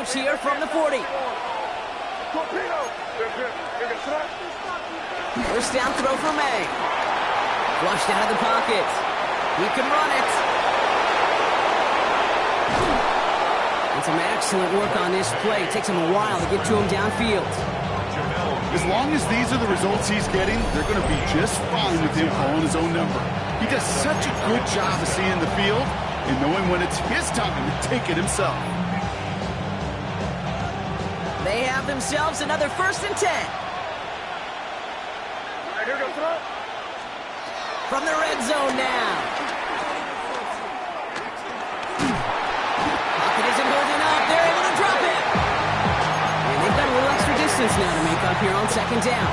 approach here from the 40. First down throw for May. Flushed out of the pocket. He can run it. And some excellent work on this play. It takes him a while to get to him downfield. As long as these are the results he's getting, they're going to be just fine with him calling his own number. He does such a good job of seeing the field and knowing when it's his time to take it himself. They have themselves another 1st and 10. From the red zone now. Pocket isn't holding up. They're able to drop it. And they've got a little extra distance now to make up here on 2nd down.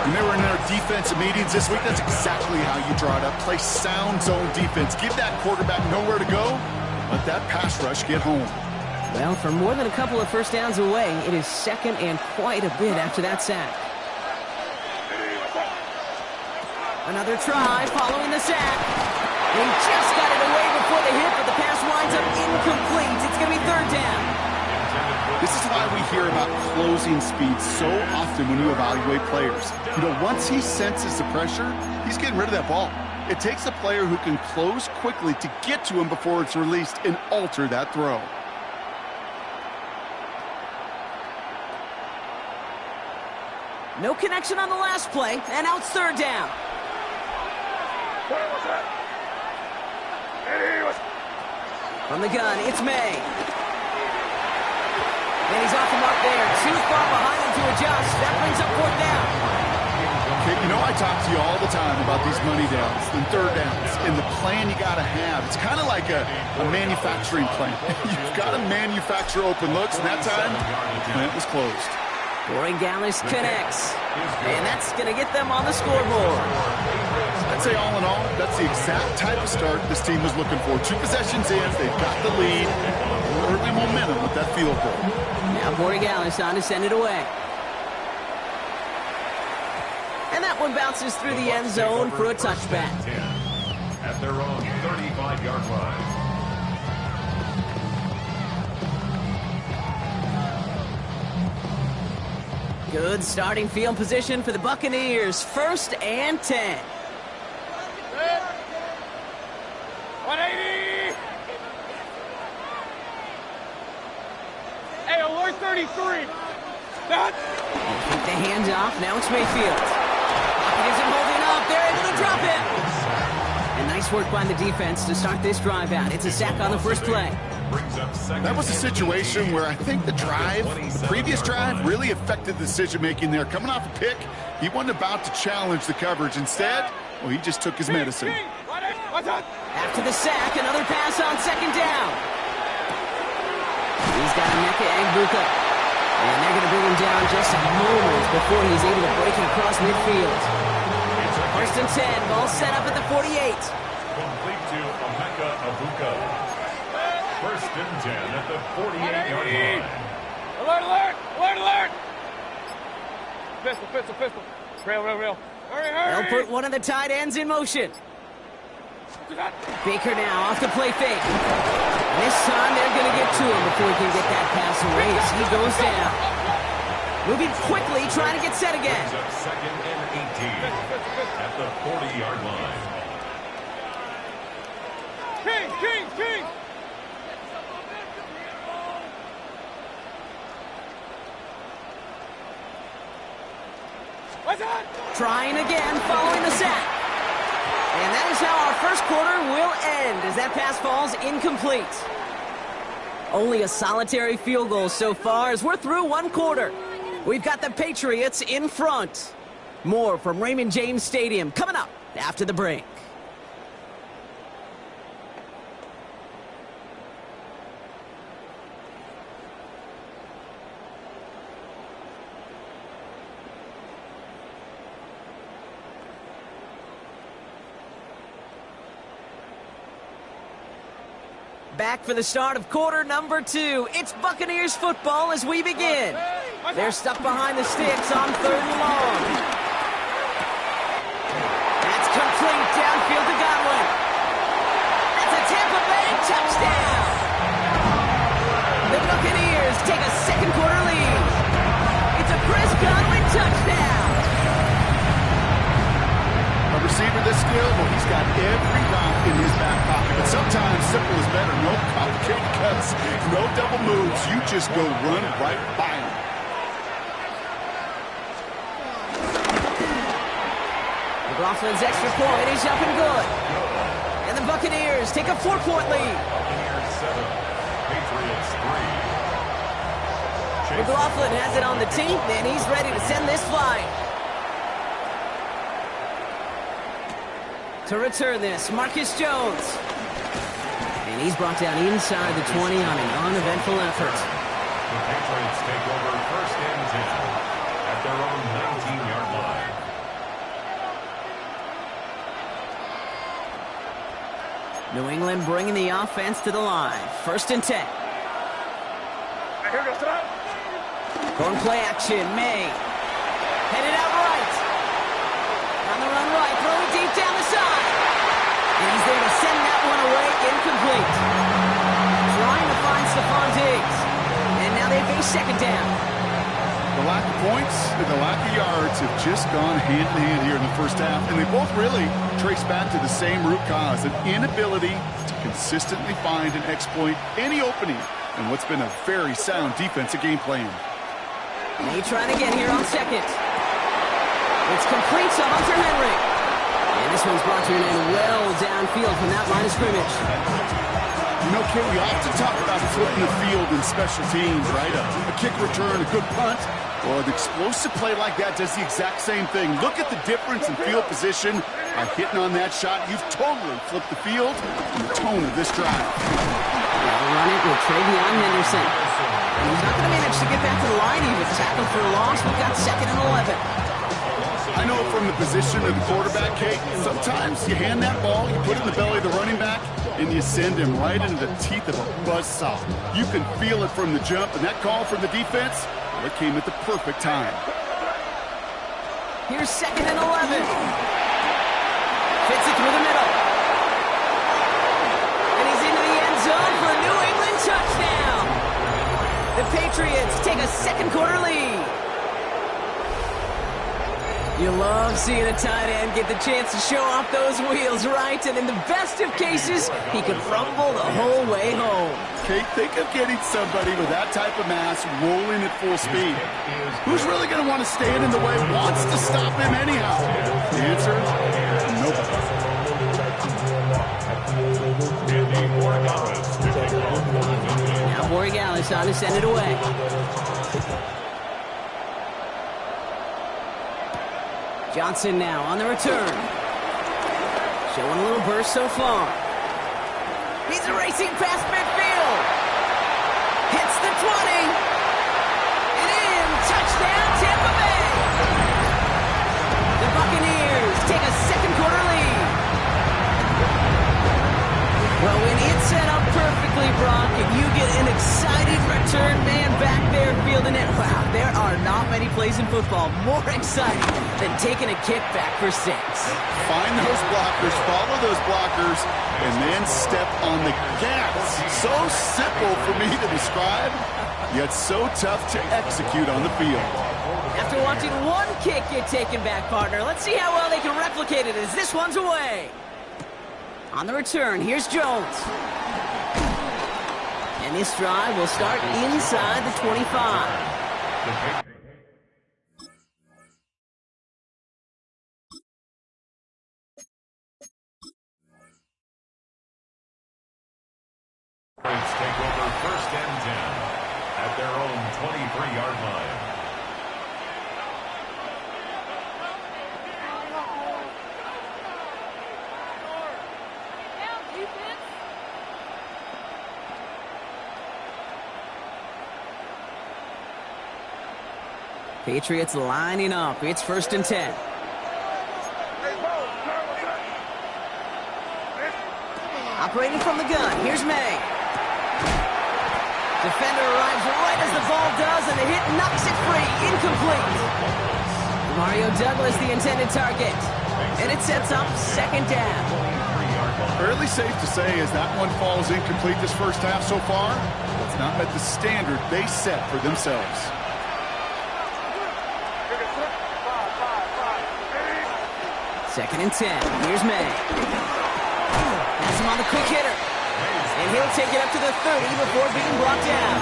When they were in their defensive meetings this week, that's exactly how you draw it up. Play sound zone defense. Give that quarterback nowhere to go. Let that pass rush get home. Well, for more than a couple of first downs away, it is 2nd and quite a bit after that sack. Another try following the sack. They just got it away before the hit, but the pass winds up incomplete. It's going to be 3rd down. This is why we hear about closing speed so often when you evaluate players. You know, once he senses the pressure, he's getting rid of that ball. It takes a player who can close quickly to get to him before it's released and alter that throw. No connection on the last play, and now it's 3rd down. From the gun, it's May. And he's off the mark there. Too far behind him to adjust. That brings up 4th down. Okay, you know I talk to you all the time about these money downs and 3rd downs and the plan you got to have. It's kind of like a manufacturing plant. You've got to manufacture open looks, and that time, the plant was closed. Corey Gallis connects. And that's going to get them on the scoreboard. I'd say all in all, that's the exact type of start this team was looking for. 2 possessions in, they've got the lead. Early momentum with that field goal. Now Corey Gallis on to send it away. And that one bounces through the end zone for a touchback. At their own 35-yard line. Good starting field position for the Buccaneers. 1st and 10. 180. Hey, alert 33. That. Keep the hands off. Now it's Mayfield. Pocket isn't holding up. They're able to drop it. And nice work by the defense to start this drive out. It's a sack on the first play. That was a situation where I think the previous drive, really affected the decision-making there. Coming off a pick, he wasn't about to challenge the coverage. Instead, well, he just took his medicine. After the sack, another pass on 2nd down. He's got Emeka Egbuka. And they're going to bring him down just a moment before he's able to break it across midfield. 1st and 10, ball set up at the 48. Complete to Emeka Egbuka. 1st and 10 at the 48-yard line. Alert, alert, alert, alert. Pistol, pistol, pistol. Rail. Hurry. They'll put one of the tight ends in motion. Baker now off the play fake. This time they're going to get to him before he can get that pass away as he goes down. Moving quickly, trying to get set again. 2nd and 18 at the 40-yard line. King. Trying again, following the sack. And that is how our first quarter will end as that pass falls incomplete. Only a solitary field goal so far as we're through 1 quarter. We've got the Patriots in front. More from Raymond James Stadium coming up after the break. Back for the start of quarter number 2. It's Buccaneers football as we begin. They're stuck behind the sticks on 3rd and long. That's complete downfield to Godwin. That's a Tampa Bay touchdown. The Buccaneers this skill, well, he's got every route in his back pocket. But sometimes simple is better. No complicated cuts, no double moves. You just go run right by him. McLaughlin's extra point is up and good. And the Buccaneers take a 4-point lead. Buccaneers 7, Patriots 3. McLaughlin has it on the team, and he's ready to send this flying. To return this, Marcus Jones. And he's brought down inside the 20 on an uneventful effort. The Patriots take over 1st and 10 at their own 19-yard line. New England bringing the offense to the line. 1st and 10. Here goes tonight. Going play action, May. Headed out right. On the run right, throwing deep down the side. And he's there to send that one away, incomplete. Trying to find Stephon Diggs. And now they face 2nd down. The lack of points and the lack of yards have just gone hand in hand here in the first half, and they both really trace back to the same root cause, an inability to consistently find and exploit any opening in what's been a very sound defensive game plan. May trying again here on 2nd. It's complete to Hunter Henry. And this one's brought to an end well downfield from that line of scrimmage. You know, Kit, we often talk about flipping the field in special teams, right? A kick return, a good punt. Well, an explosive play like that does the exact same thing. Look at the difference in field position. By hitting on that shot, you've totally flipped the field and the tone of this drive. They'll run it with Travion Henderson. And he's not going to manage to get back to the line even. Tackled for a loss. We've got 2nd and 11. I know from the position of the quarterback, Kate, sometimes you hand that ball, you put it in the belly of the running back, and you send him right into the teeth of a buzzsaw. You can feel it from the jump, and that call from the defense, well, it came at the perfect time. Here's 2nd and 11. Fits it through the middle. And he's into the end zone for a New England touchdown. The Patriots take a 2nd quarter lead. You love seeing a tight end get the chance to show off those wheels, right? And in the best of cases, he can rumble the whole way home. Kate, think of getting somebody with that type of mass rolling at full speed. Who's really going to want to stand in the way, wants to stop him anyhow? The answer, nobody. Now Borregales on to send it away. Johnson now on the return. Showing a little burst so far. He's racing past midfield. Hits the 20. And in. Touchdown, Tampa Bay. The Buccaneers take a 2nd quarter lead. Well, when it's set up perfectly, Brock, and you get an excited return man back there fielding it, wow, there are not many plays in football more exciting than taking a kick back for 6. Find those blockers, follow those blockers, and then step on the gas. So simple for me to describe, yet so tough to execute on the field. After watching one kick get taken back, partner, let's see how well they can replicate it as this one's away. On the return, here's Jones. And this drive will start inside the 25. Let's take over 1st and 10 at their own 23-yard line. Patriots lining up. It's 1st and 10. Operating from the gun. Here's May. Defender arrives right as the ball does, and the hit knocks it free. Incomplete. Mario Douglas, the intended target. And it sets up 2nd down. Fairly safe to say as that one falls incomplete this first half so far, it's not met the standard they set for themselves. Second and 10. Here's May. Pass him on the quick hitter. And he'll take it up to the 30 before being brought down.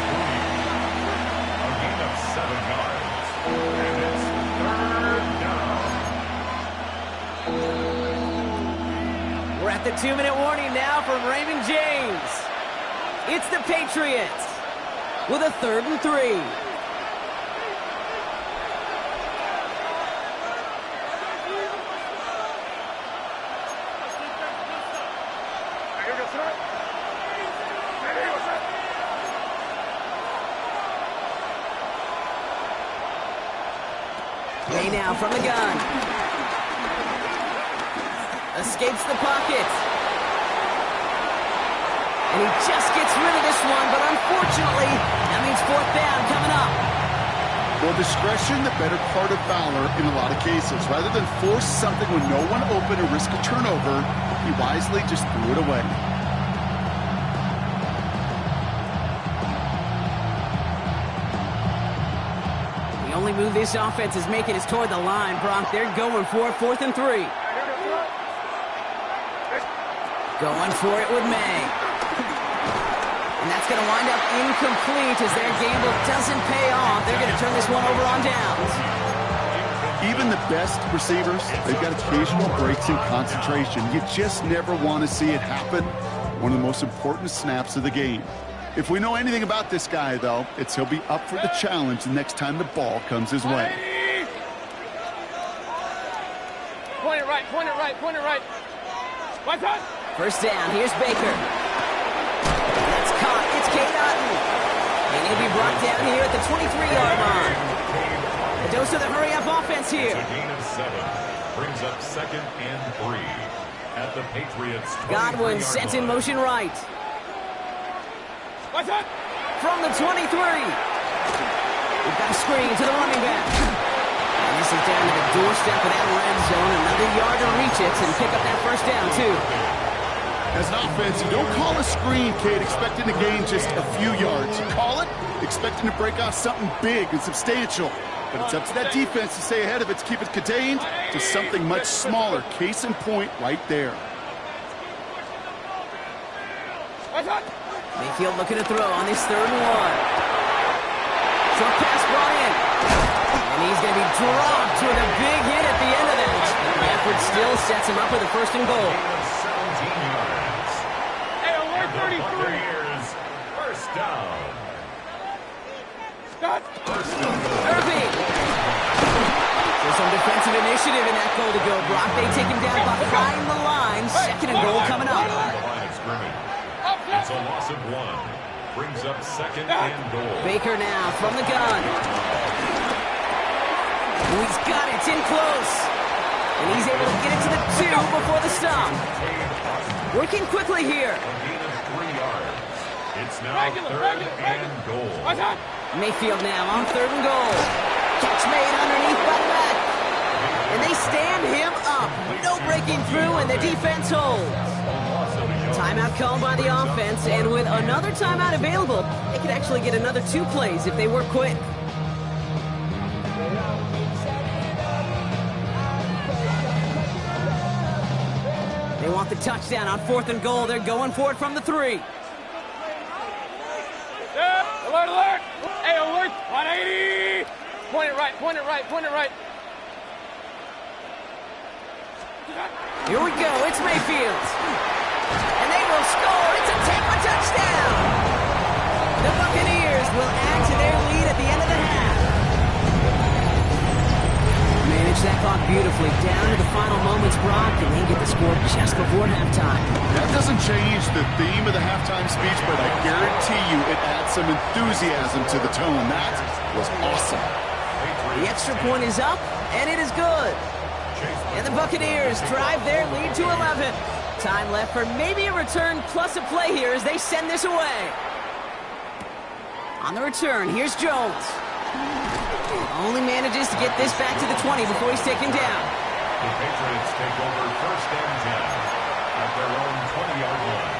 A gain of 7 yards. And it's third down. We're at the 2-minute warning now from Raymond James. It's the Patriots with a 3rd and 3. May now from the gun. Escapes the pocket. And he just gets rid of this one, but unfortunately, that means 4th down coming up. Well, discretion, the better part of valor in a lot of cases. Rather than force something when no one open or risk a turnover, he wisely just threw it away. The only move this offense is making is toward the line, Brock. They're going for it, 4th and 3. Going for it with May. And that's going to wind up incomplete as their gamble doesn't pay off. They're going to turn this one over on downs. Even the best receivers, they've got occasional breaks in concentration. You just never want to see it happen. One of the most important snaps of the game. If we know anything about this guy, though, it's he'll be up for the challenge the next time the ball comes his way. Point it right, point it right, point it right. One time. First down, here's Baker. That's caught, it's Cade Otton. And he'll be brought down here at the 23-yard line. A dose of the hurry-up offense here. It's a gain of 7. Brings up 2nd and 3 at the Patriots' 23-yard Godwin sent in motion right. One time. From the 23. We've got a screen to the running back. And this is down to the doorstep of that red zone. Another yard to reach it and pick up that first down, too. As an offense, you don't call a screen, Cade, expecting to gain just a few yards. You call it expecting to break off something big and substantial. But it's up to that defense to stay ahead of it, to keep it contained to something much smaller. Case in point right there. Mayfield looking to throw on this 3rd and 1. Short pass brought in. And he's going to be dropped with a big hit at the end of that. Bradford still sets him up with a 1st and goal. 17 yards. Hey, alert 33. Buccaneers, first down. Stop. Irving. There's some defensive initiative in that goal to go. Brock, they take him down behind the line. 2nd and goal coming up. The line of scrimmage. It's a loss of 1. Brings up 2nd and goal. Baker now from the gun. Oh, he's got it. It's in close. And he's able to get it to the 2 before the stop. Working quickly here. A gain of 3 yards. It's now 3rd and goal. Mayfield now on 3rd and goal. Catch made underneath by Mack. And they stand him up. No breaking through, and the defense holds. Timeout called by the offense, and with another timeout available, they could actually get another 2 plays if they work quick. They want the touchdown on 4th and goal. They're going for it from the 3. Alert, alert. Hey, alert. 180. Point it right, point it right, point it right. Here we go. It's Mayfield. And they will score. It's a Tampa touchdown. The Buccaneers will add to their lead at the end of the half. Manage that clock beautifully down to the final moments, Brock, and they get the score just before halftime. That doesn't change the theme of the halftime speech, but I guarantee you it adds some enthusiasm to the tone. That was awesome. The extra point is up, and it is good. And the Buccaneers drive their lead to 11. Time left for maybe a return plus a play here as they send this away. On the return, here's Jones. Only manages to get this back to the 20 before he's taken down. The Patriots take over 1st and 10 at their own 20-yard line.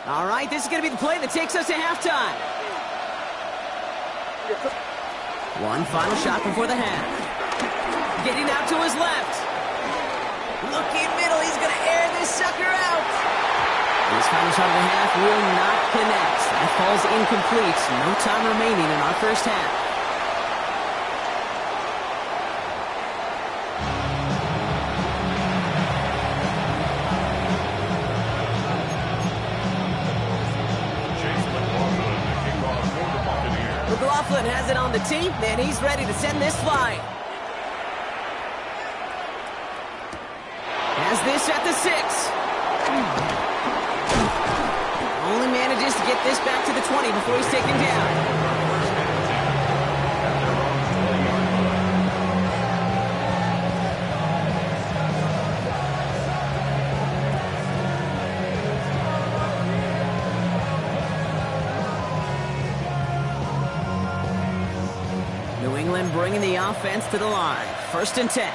All right, this is going to be the play that takes us to halftime. One final shot before the half. Getting out to his left. Looking middle, he's going to air this sucker out. This final shot of the half will not connect. That falls incomplete. No time remaining in our first half. McLaughlin has it on the tee, and he's ready to send this flying. Has this at the 6. Only manages to get this back to the 20 before he's taken down. New England bringing the offense to the line. 1st and 10.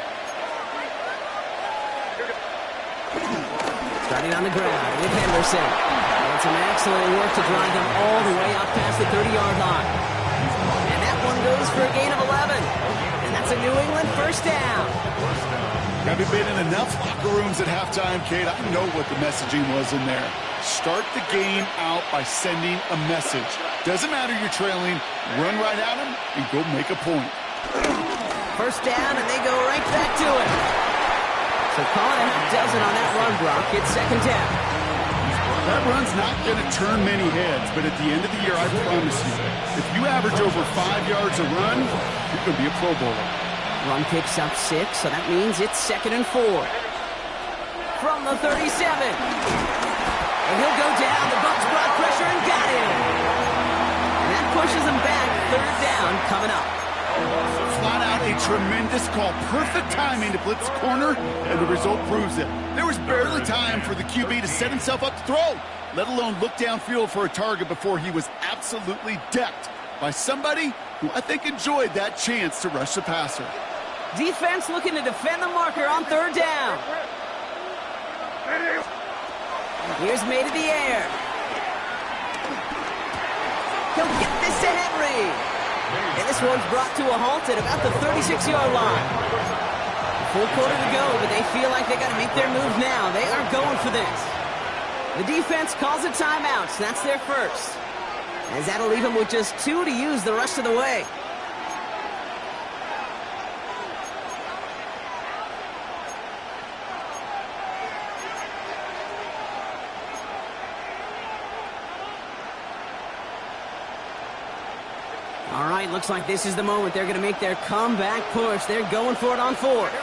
Starting on the ground with Henderson. And some excellent work to drive them all the way up past the 30-yard line. And that one goes for a gain of 11. And that's a New England 1st down. Having been in enough locker rooms at halftime, Kate, I know what the messaging was in there. Start the game out by sending a message. Doesn't matter you're trailing, run right at them and go make a point. 1st down, and they go right back to it. So calling a half dozen on that run, Brock. It's 2nd down. That run's not going to turn many heads, but at the end of the year, I promise you, if you average over 5 yards a run, you're going to be a Pro Bowler. Run picks up 6, so that means it's 2nd and 4. From the 37. And he'll go down. The Bucs brought pressure and got him. And that pushes him back. 3rd down coming up. Flat out a tremendous call. Perfect timing to blitz the corner, and the result proves it. There was barely time for the QB to set himself up to throw, let alone look downfield for a target before he was absolutely decked by somebody who I think enjoyed that chance to rush the passer. Defense looking to defend the marker on 3rd down. Here's made in the air. He'll get this to Henry. And this one's brought to a halt at about the 36-yard line. Full quarter to go, but they feel like they got to make their move now. They are going for this. The defense calls a timeout. So that's their first. As that'll leave them with just 2 to use the rest of the way. All right, looks like this is the moment. They're going to make their comeback push. They're going for it on 4th.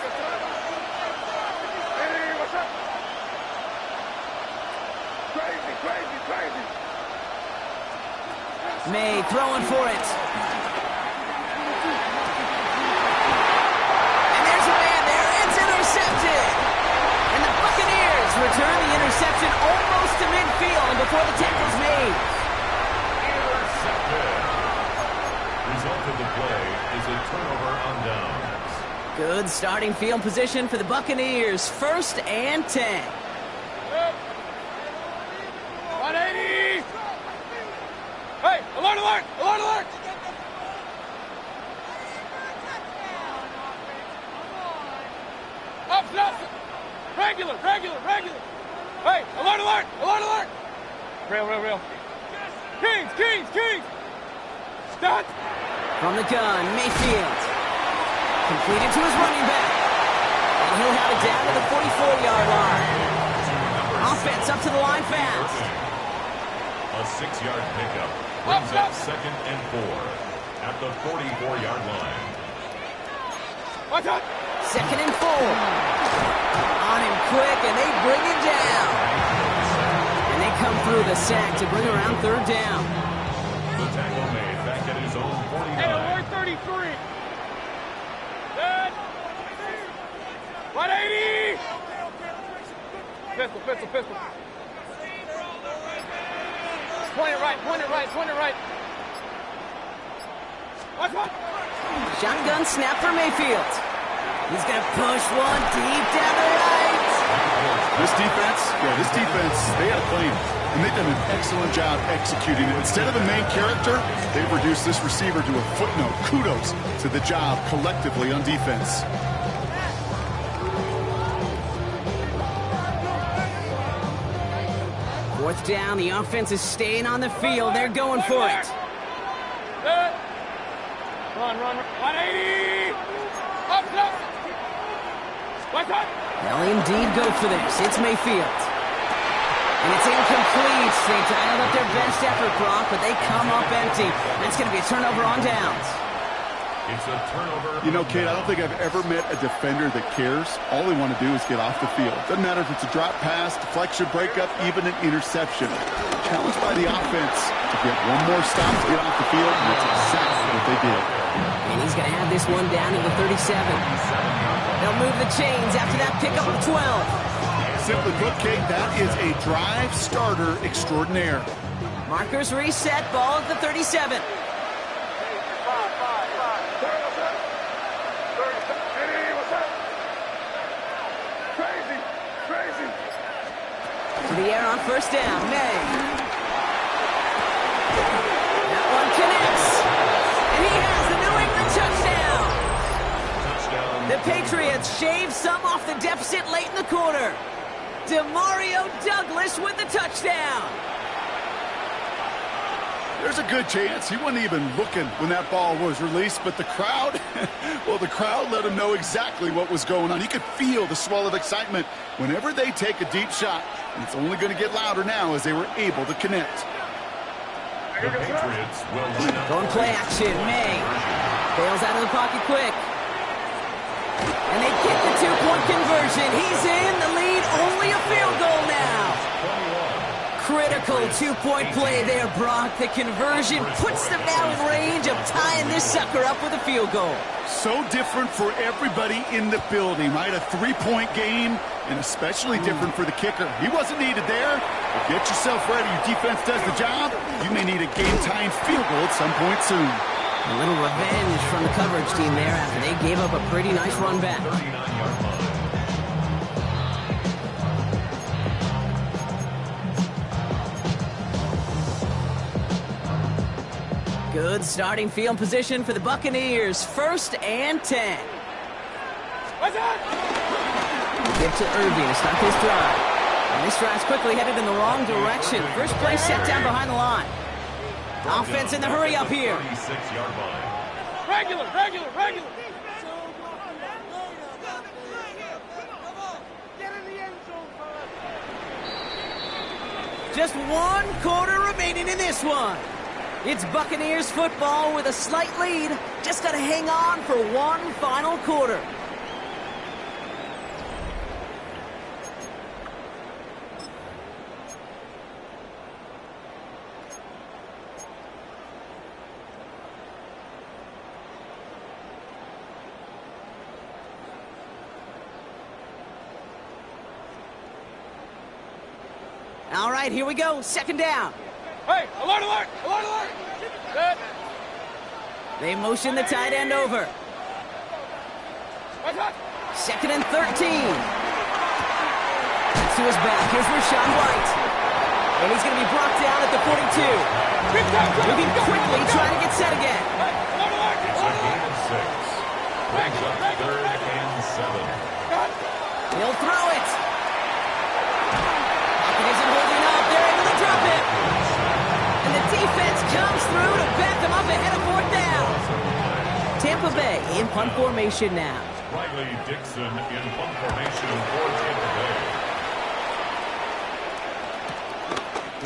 May throwing for it. And there's a man there. It's intercepted. And the Buccaneers return the interception almost to midfield before the tackle's made. Intercepted. Result of the play is a turnover on downs. Good starting field position for the Buccaneers. 1st and 10. 180! Hey, alert, alert, alert, alert! Up, up! Regular, regular, regular! Hey, alert, alert, alert, alert! Real, real, real. Kings, Kings, Kings! Stop! From the gun, Mayfield. Completed to his running back. And he'll have it down to the 44-yard line. Offense up to the line fast. A 6-yard pickup brings up 2nd and 4 at the 44-yard line. Watch out! 2nd and 4. On him quick, and they bring him down. And they come through the sack to bring around 3rd down. The tackle made back at his own 49. Hey, alert 33! Dead! 180! Pistol, pistol, pistol. Point it right, point it right, point it right. Watch, watch. Shotgun snap for Mayfield. He's going to push one deep down the right. This defense, they had a plan. and they've done an excellent job executing it. Instead of the main character, they've reduced this receiver to a footnote. Kudos to the job collectively on defense. Fourth down, the offense is staying on the field. They're going for it. Run, 180! Up! They'll indeed go for this. It's Mayfield. And it's incomplete. They dialed up their best effort, Brock, but they come up empty. That's going to be a turnover on downs. It's a turnover. You know, Kate, I don't think I've ever met a defender that cares. All they want to do is get off the field. Doesn't matter if it's a drop pass, deflection, breakup, even an interception. Challenged by the offense to get one more stop to get off the field, and that's exactly what they did. And he's going to have this one down to the 37. They'll move the chains after that pickup of 12. Simply put, Kate, that is a drive starter extraordinaire. Markers reset, ball at the 37. To the air on first down, May. That one connects. And he has the New England touchdown. The Patriots shave some off the deficit late in the quarter. Demario Douglas with the touchdown. There's a good chance he wasn't even looking when that ball was released, but the crowd, well, the crowd let him know exactly what was going on. You could feel the swell of excitement whenever they take a deep shot, and it's only going to get louder now as they were able to connect. The Patriots will line up. Going play action, May. Bails out of the pocket quick. And they get the two-point conversion. He's in the lead, only a field goal now. Critical two-point play there, Brock. The conversion puts them now in range of tying this sucker up with a field goal. So different for everybody in the building, right? A three-point game, and especially different for the kicker. He wasn't needed there, but get yourself ready. Your defense does the job. You may need a game-tying field goal at some point soon. A little revenge from the coverage team there after they gave up a pretty nice run back. 39-yard line. Good starting field position for the Buccaneers. 1st and 10. Give to Irving to start this drive. And this drive's quickly headed in the wrong direction. First play set down behind the line. Offense in the hurry up here. 36-yard line. Regular! Just 1 quarter remaining in this one. It's Buccaneers football with a slight lead. Just got to hang on for one final quarter. All right, here we go. 2nd down. Hey, alert! Good. They motion the tight end over. 2nd and 13. To his back. Here's Rashawn White. And he's going to be brought down at the 42. Moving quickly, trying to get set again. It's a gain of 6. Brings up 3rd and 7. He'll throw it. Pocket isn't holding up. They're able to drop it. And the defense comes through to back them up ahead of 4th down. Tampa Bay in punt formation now. Riley Dixon in punt formation for Tampa Bay.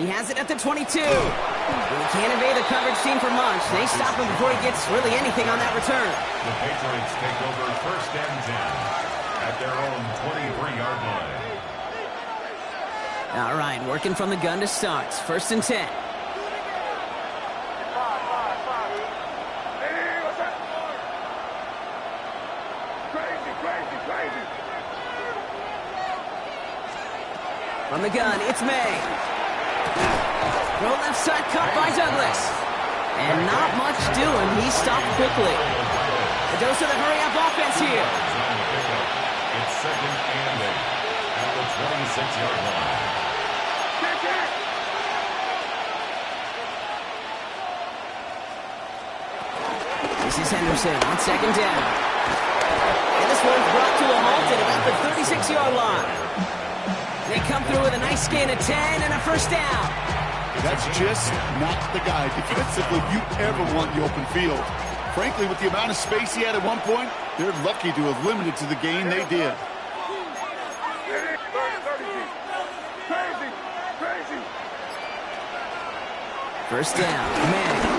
He has it at the 22. He can't evade the coverage team for much. They stop him before he gets really anything on that return. The Patriots take over 1st and 10 at their own 23-yard line. All right, working from the gun to start. 1st and 10. From the gun, it's May. Throw left side cut by Douglas. And not much doing. He stopped quickly. A dose of the hurry-up offense here. It's 2nd and 8 at the 26-yard line. Henderson on second down. And this one's brought to a halt at about the 36-yard line. They come through with a nice gain of 10 and a first down. That's just not the guy defensively you ever want in the open field. Frankly, with the amount of space he had at one point, they're lucky to have limited to the gain they did. First down, Manning.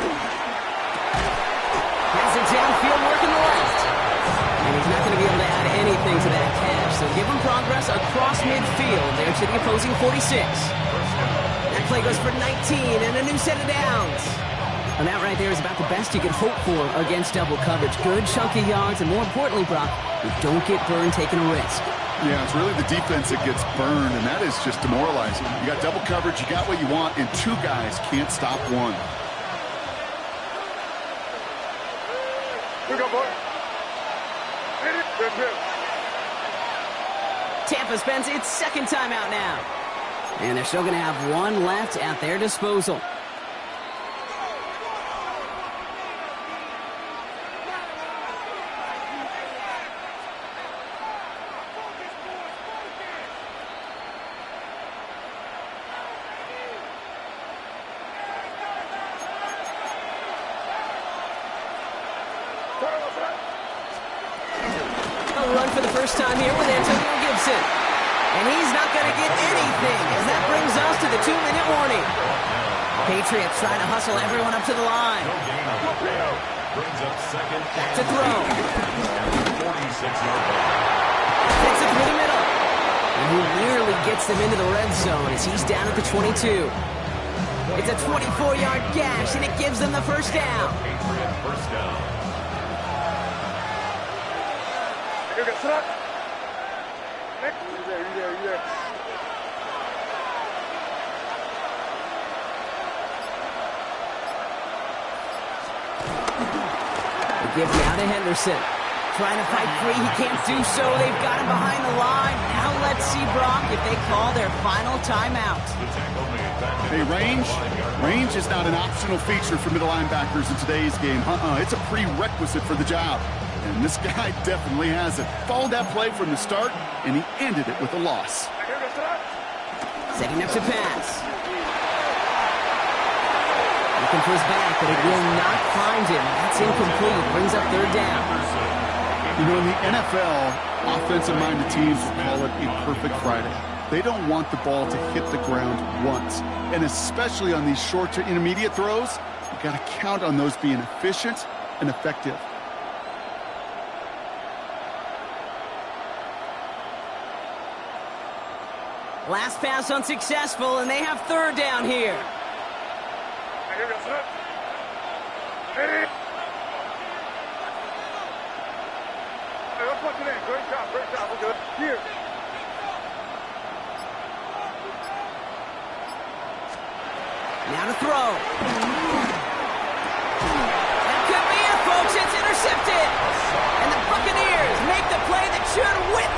Has it downfield, working the left. And he's not going to be able to add anything to that catch, so give him progress across midfield there to the opposing 46. That play goes for 19 and a new set of downs. And that right there is about the best you can hope for against double coverage. Good chunky yards, and more importantly, Brock, you don't get burned taking a risk. Yeah, it's really the defense that gets burned, and that is just demoralizing. You got double coverage, you got what you want, and two guys can't stop one. Here we go, boy. Tampa spends its second timeout now. And they're still going to have one left at their disposal. Run for the first time here with Antonio Gibson. And he's not going to get anything, as that brings us to the 2-minute warning. Patriots trying to hustle everyone up to the line. Brings up second. Back to throw. 46-yard line. Takes it through the middle. And he nearly gets them into the red zone as he's down at the 22. It's a 24-yard gash, and it gives them the first down. Patriot first down. Here we go, sit up. You there. They give you out to Henderson. Trying to fight free, he can't do so. They've got him behind the line. Now let's see, Brock, if they call their final timeout. Hey, range is not an optional feature for middle linebackers in today's game. It's a prerequisite for the job. And this guy definitely has it. Followed that play from the start, and he ended it with a loss. Setting up to pass. Looking for his back, but it will not find him. That's incomplete. Brings up third down. You know, in the NFL, offensive-minded teams will call it a perfect Friday. They don't want the ball to hit the ground once. And especially on these short to intermediate throws, you got to count on those being efficient and effective. Last pass unsuccessful, and they have third down here. Here we go, sit up. Hey, let's punch it in. Great job. We're good. Here. Now to throw. That could be it, folks. It's intercepted. And the Buccaneers make the play that should win.